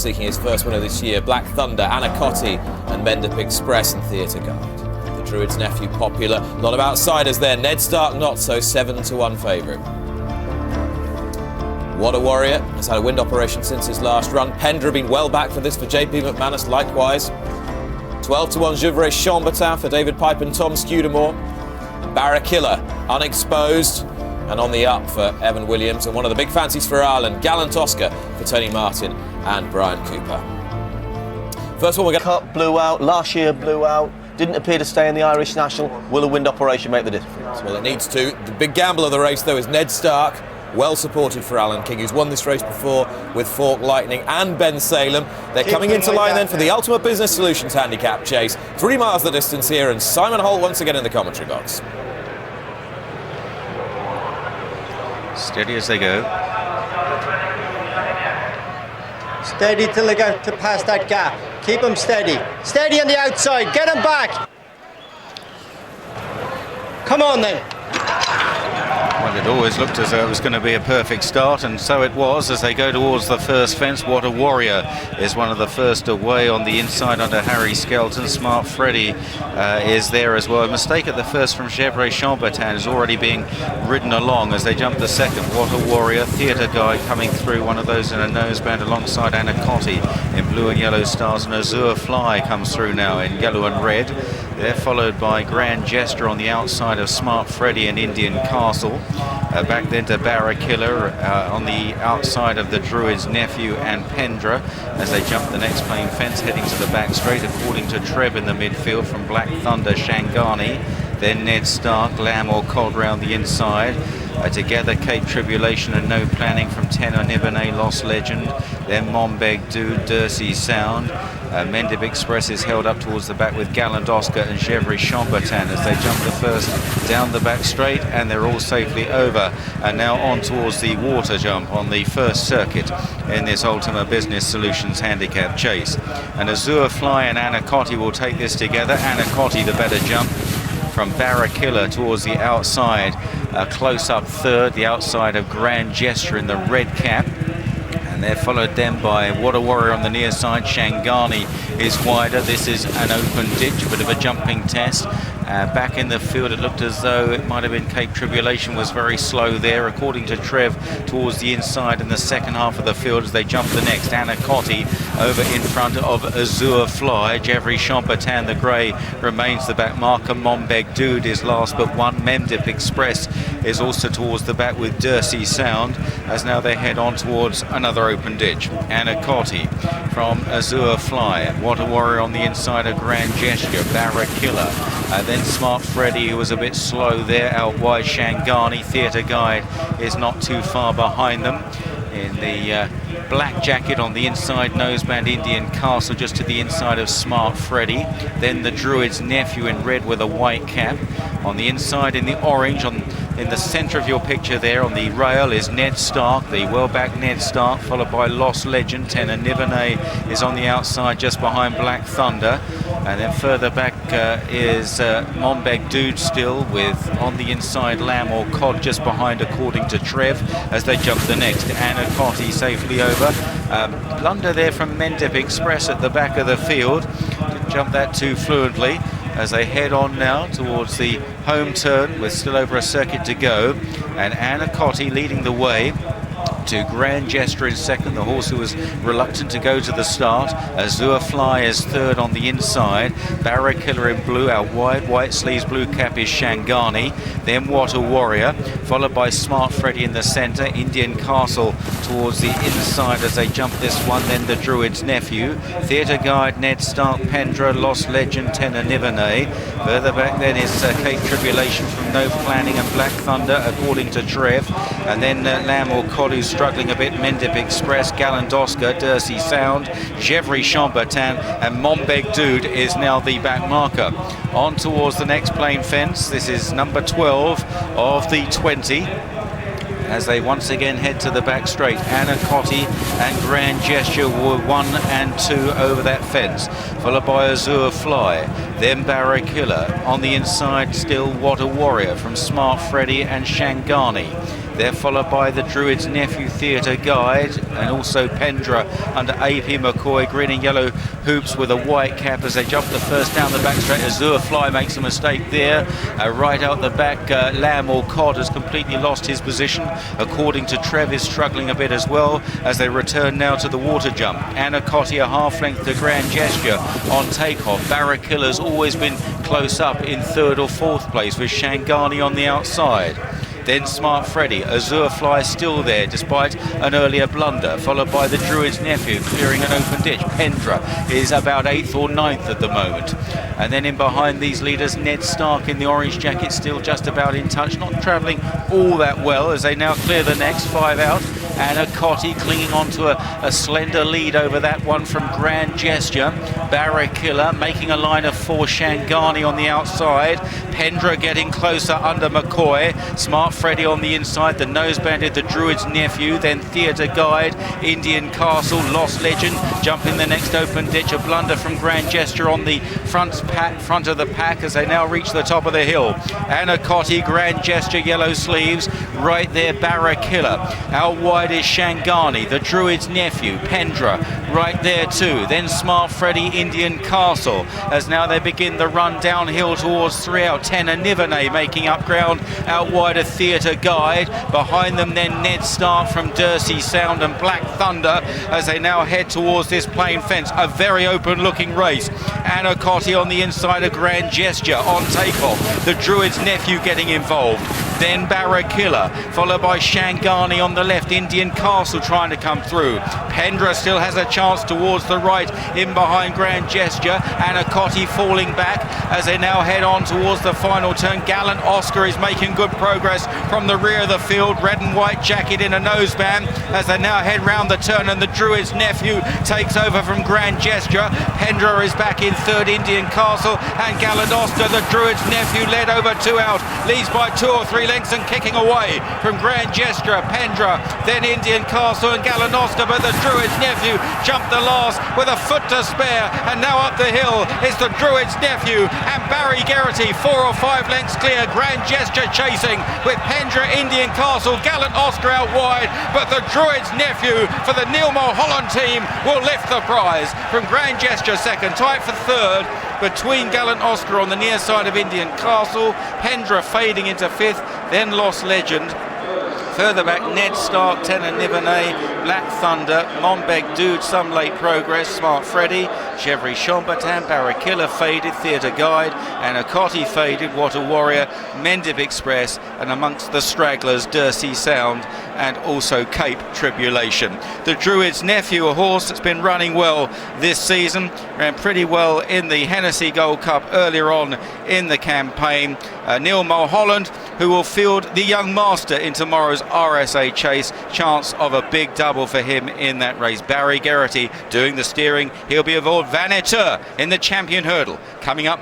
Seeking his first winner this year, Black Thunder, Anacotti and Mendip Express and Theatre Guide. The Druids' Nephew popular, a lot of outsiders there. Ned Stark not so, 7-1 favourite. What a Warrior has had a wind operation since his last run. Pendra been well back for this for JP McManus likewise. 12-1 Jesture Chambertin for David Pipe and Tom Scudamore. Barrakiller unexposed and on the up for Evan Williams, and one of the big fancies for Ireland, Gallant Oscar for Tony Martin and Brian Cooper. First one we're going Cup blew out, last year blew out, didn't appear to stay in the Irish National. Will a wind operation make the difference? Well, it needs to. The big gamble of the race, though, is Ned Stark, well supported for Alan King, who's won this race before with Fork Lightning and Ben Salem. They're coming into line then for the Ultima Business Solutions Handicap chase. 3 miles the distance here, and Simon Holt once again in the commentary box. Steady as they go. Steady till they go to past that gap. Keep them steady. Steady on the outside. Get them back. Come on then. Well, it always looked as though it was going to be a perfect start, and so it was as they go towards the first fence. What a Warrior is one of the first away on the inside under Harry Skelton. Smart Freddy is there as well. A mistake at the first from Jesture Chambertin is already being ridden along as they jump the second. What a Warrior, Theatre Guide coming through, one of those in a noseband alongside Anacotti in blue and yellow stars, and Azure Fly comes through now in yellow and red. They're followed by Grand Jesture on the outside of Smart Freddy and Indian Castle. Back then to Barrakiller on the outside of the Druids' Nephew and Pendra as they jump the next plane fence, heading to the back straight according to Treb in the midfield from Black Thunder, Shangani. Then Ned Stark, Lamb or Cod round the inside. Together Cape Tribulation and No Planning from Tenor Nibene, Lost Legend. Then Mombeg Dude, Dursey Sound. Mendip Express is held up towards the back with Gallant Oscar and Jesture Chambertin as they jump the first down the back straight, and they're all safely over. And now on towards the water jump on the first circuit in this Ultima Business Solutions Handicap chase. And Azure Fly and Anacotti will take this together. Anacotti the better jump from Barrakiller towards the outside. Close up third, the outside of Grand Jesture in the red cap. And they're followed then by What a Warrior on the near side. Shangani is wider. This is an open ditch, a bit of a jumping test. Back in the field, it looked as though it might have been Cape Tribulation was very slow there, according to Trev, towards the inside in the second half of the field as they jump the next. Anacotti over in front of Azure Fly. Jesture Chambertin, the grey, remains the back marker. Mombeg Dude is last but one. Mendip Express is also towards the back with Dursey Sound as now they head on towards another open ditch. Anacotti from Azure Fly. What a Warrior on the inside of Grand Jesture. Barrakiller. Then Smart Freddy, who was a bit slow there, out wide. Shangani. Theatre Guide is not too far behind them. In the black jacket on the inside, noseband Indian Castle just to the inside of Smart Freddy. Then the Druids' Nephew in red with a white cap. On the inside in the orange, in the centre of your picture there on the rail is Ned Stark, the well-backed Ned Stark, followed by Lost Legend. Tenor Nibene is on the outside just behind Black Thunder. And then further back is Mombeg Dude still with on the inside Lamb or Cod just behind according to Trev as they jump the next. Anacotti safely over. Blunder there from Mendip Express at the back of the field. Didn't jump that too fluently as they head on now towards the home turn with still over a circuit to go. And Anacotti leading the way to Grand Jesture in second, the horse who was reluctant to go to the start. Azure Fly is third on the inside. Barrakiller in blue out wide. White sleeves, blue cap is Shangani. Then What a Warrior, followed by Smart Freddy in the centre. Indian Castle towards the inside as they jump this one. Then the Druids' Nephew. Theatre Guide, Ned Stark, Pendra, Lost Legend, Tenor Nibene. Further back then is Cape Tribulation from No Planning and Black Thunder according to Trev. And then Lamb or Cod, who's struggling a bit. Mendip Express, Gallant Oscar, Dursey Sound, Jesture Chambertin, and Mombeg Dude is now the back marker. On towards the next plane fence. This is number 12 of the 20. As they once again head to the back straight. Anacotti and Grand Jesture were 1 and 2 over that fence, followed by Azure Fly, then Barrakiller. On the inside still What a Warrior from Smart Freddy and Shangani. They're followed by the Druids' Nephew Theatre Guide, and also Pendra under AP McCoy, green and yellow hoops with a white cap as they jump the first down the back straight. Azure Fly makes a mistake there. Right out the back, Lamb or Cod has completely lost his position. According to Trev, is struggling a bit as well as they return now to the water jump. Anacotti a half length to Grand Gesture on takeoff. Barakilla's always been close up in third or fourth place with Shangani on the outside. Then Smart Freddy, Azure Fly still there despite an earlier blunder, followed by the Druids' Nephew clearing an open ditch. Pendra is about 8th or 9th at the moment. And then in behind these leaders, Ned Stark in the orange jacket still just about in touch, not travelling all that well as they now clear the next 5 out. Anacotti clinging onto a slender lead over that one from Grand Gesture. Barakilla making a line of 4, Shangani on the outside. Pendra getting closer under McCoy. Smart Freddy on the inside, the nose banded, the Druids' Nephew, then Theatre Guide, Indian Castle, Lost Legend, jumping the next open ditch, a blunder from Grand Gesture on the front of the pack as they now reach the top of the hill. Anacotti, Grand Gesture, yellow sleeves, right there Barakilla. Out wide is Shangani, the Druids' Nephew, Pendra, right there too. Then Smart Freddy, Indian Castle, as now they begin the run downhill towards 3 out. 10 and Nivernay making up ground out wide of Theatre Guide. Behind them then Ned Stark from Dursey Sound and Black Thunder as they now head towards this plain fence. A very open looking race. Anacotti on the inside of Grand Gesture on takeoff. The Druids' Nephew getting involved. Then Barakilla, followed by Shangani on the left. Indian Castle trying to come through. Pendra still has a chance towards the right in behind Grand Gesture. Anacotti falling back as they now head on towards the final turn. Gallant Oscar is making good progress from the rear of the field. Red and white jacket in a noseband as they now head round the turn, and the Druids' Nephew takes over from Grand Gesture. Pendra is back in third, Indian Castle and Gallant Oscar. The Druids' Nephew led over 2 out, leads by 2 or 3 lengths and kicking away from Grand Gesture. Pendra, then Indian Castle and Gallant Oscar, but the Druids' Nephew jumped the last with a foot to spare, and now up the hill is the Druids' Nephew and Barry Geraghty, 4 or 5 lengths clear. Grand Gesture chasing with Pendra, Indian Castle, Gallant Oscar out wide, but the Druids' Nephew for the Neil Mulholland team will lift the prize. From Grand Gesture second, tight for third between Gallant Oscar on the near side of Indian Castle, Pendra fading into 5th, then Lost Legend. Further back, Ned Stark, 10 and Nivernay, Black Thunder, Monbeg Dude, some late progress, Smart Freddy, Chevry Chambertin, Barakilla faded, Theatre Guide, Anacotti faded, What a Warrior, Mendip Express, and amongst the stragglers, Dursey Sound and also Cape Tribulation. The Druids' Nephew, a horse that's been running well this season, ran pretty well in the Hennessy Gold Cup earlier on in the campaign. Neil Mulholland, who will field the young master in tomorrow's RSA Chase. Chance of a big double for him in that race. Barry Geraghty doing the steering. He'll be aboard Vanetur in the Champion Hurdle coming up.